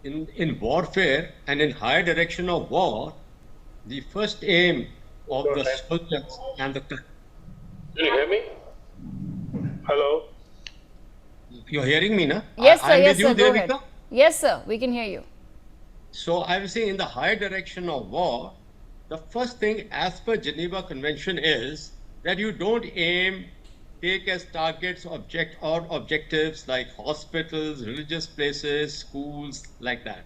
in warfare and in higher direction of war, the first aim of the soldiers and the... Can you hear me? Hello? You're hearing me, na? Yes, sir. I'm Yes, with you, sir. Go ahead. Devika? Yes, sir. We can hear you. So I was saying in the higher direction of war, the first thing as per Geneva Convention is that you don't take as targets objectives like hospitals, religious places, schools, like that.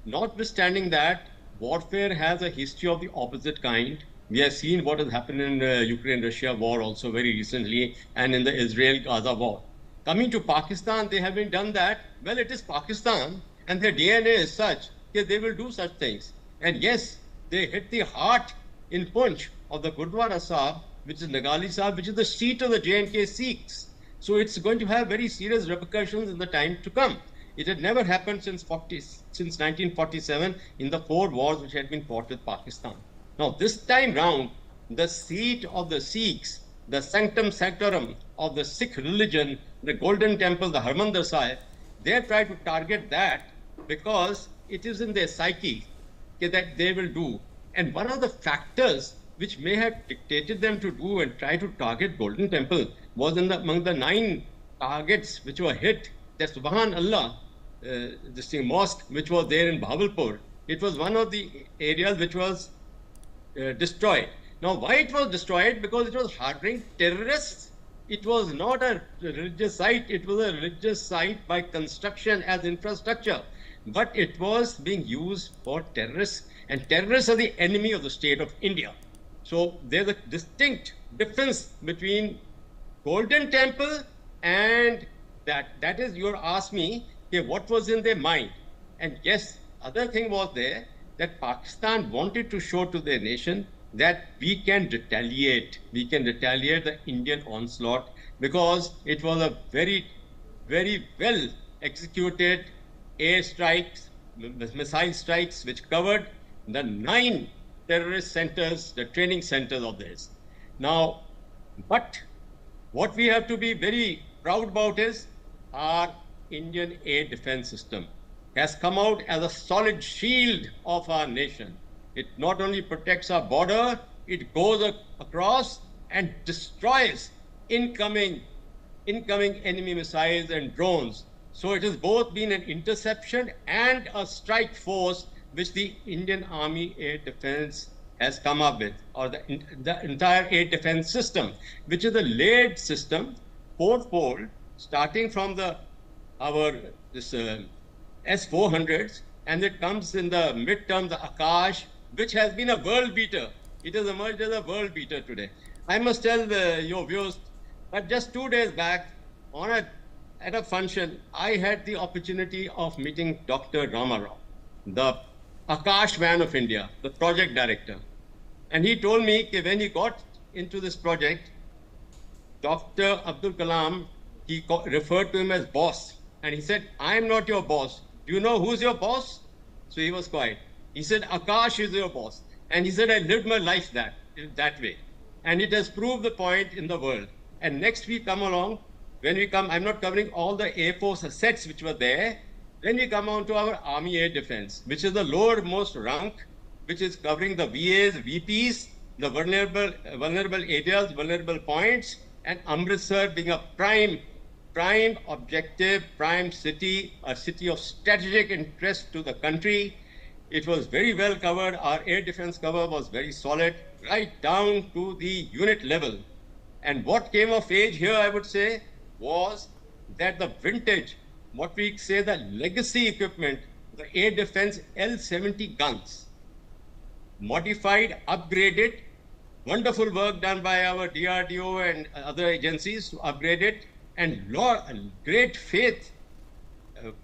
Notwithstanding that, warfare has a history of the opposite kind. We have seen what has happened in the Ukraine-Russia war also very recently, and in the Israel-Gaza war. Coming to Pakistan, they haven't done that. Well, it is Pakistan, and their DNA is such that they will do such things. And yes, they hit the heart in Punch of the Gurdwara Sahib, which is Nagali Sahib, which is the seat of the J&K Sikhs. So it's going to have very serious repercussions in the time to come. It had never happened since 1947 in the 4 wars which had been fought with Pakistan. Now, this time round, the seat of the Sikhs, the sanctum sanctorum of the Sikh religion, the Golden Temple, the Harmandir Sahib, they have tried to target that because it is in their psyche that they will do. And one of the factors which may have dictated them to do and try to target Golden Temple was among the 9 targets which were hit, that Subhan Allah, this mosque which was there in Bahawalpur, it was one of the areas which was destroyed. Now, why it was destroyed? Because it was harboring terrorists. It was not a religious site. It was a religious site by construction as infrastructure. But it was being used for terrorists. And terrorists are the enemy of the state of India. So there's a distinct difference between Golden Temple and that. That is, you asked me, okay, what was in their mind? And yes, other thing was there that Pakistan wanted to show to their nation that we can retaliate. We can retaliate the Indian onslaught because it was a very, very well executed air strikes, missile strikes, which covered the 9 terrorist centers, the training centers of this. Now, but what we have to be very proud about is our Indian air defense system has come out as a solid shield of our nation. It not only protects our border, it goes across and destroys incoming enemy missiles and drones. So it has both been an interception and a strike force which the Indian Army Air Defense has come up with, or the entire air defense system, which is a layered system, 4-fold, starting from our S-400s, and it comes in the midterm, the Akash, which has been a world beater. It has emerged as a world beater today. I must tell your viewers that just 2 days back, at a function, I had the opportunity of meeting Dr. Ramarao, the Akash man of India, the project director. And he told me that when he got into this project, Dr. Abdul Kalam, he referred to him as boss. And he said, I'm not your boss. Do you know who's your boss? So he was quiet. He said, Akash is your boss. And he said, I lived my life that way. And it has proved the point in the world. And next we come along, when we come, I'm not covering all the Air Force assets which were there. Then we come on to our Army Air Defense, which is the lowermost rank, which is covering the VAs, VPs, the vulnerable areas, vulnerable points, and Amritsar being a prime objective, prime city, a city of strategic interest to the country. It was very well covered. Our air defense cover was very solid, right down to the unit level. And what came of age here, I would say, was that the vintage, what we say the legacy equipment, the air defense L-70 guns, modified, upgraded, wonderful work done by our DRDO and other agencies to upgrade it, and great faith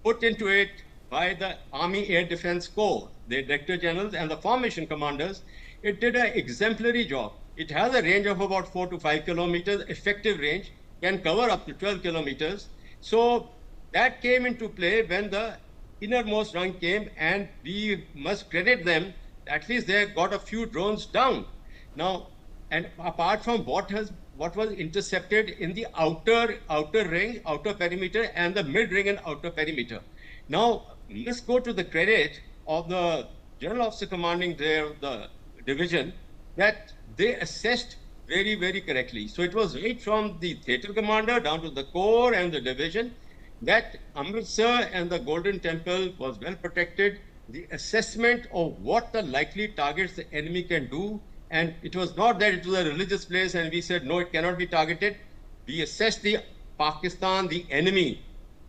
put into it by the Army Air Defense Corps, the Director Generals and the formation commanders. It did an exemplary job. It has a range of about 4 to 5 kilometers, effective range, can cover up to 12 kilometers. So that came into play when the innermost rank came, and we must credit them, at least they got a few drones down. Now, and apart from what was intercepted in the outer ring, outer perimeter, and the mid ring and outer perimeter. Now, must go to the credit of the General Officer commanding the division that they assessed very, very correctly. So it was right from the theatre commander down to the corps and the division that Amritsar and the Golden Temple was well protected. The assessment of what the likely targets the enemy can do, and it was not that it was a religious place and we said, no, it cannot be targeted. We assessed the Pakistan, the enemy,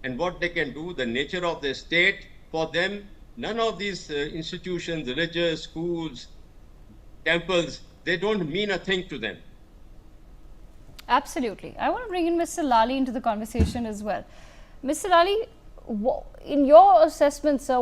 and what they can do, the nature of the state. For them, none of these institutions, religious, schools, temples, they don't mean a thing to them. Absolutely. I want to bring in Mr. Lali into the conversation as well. Mr. Lali, in your assessment, sir,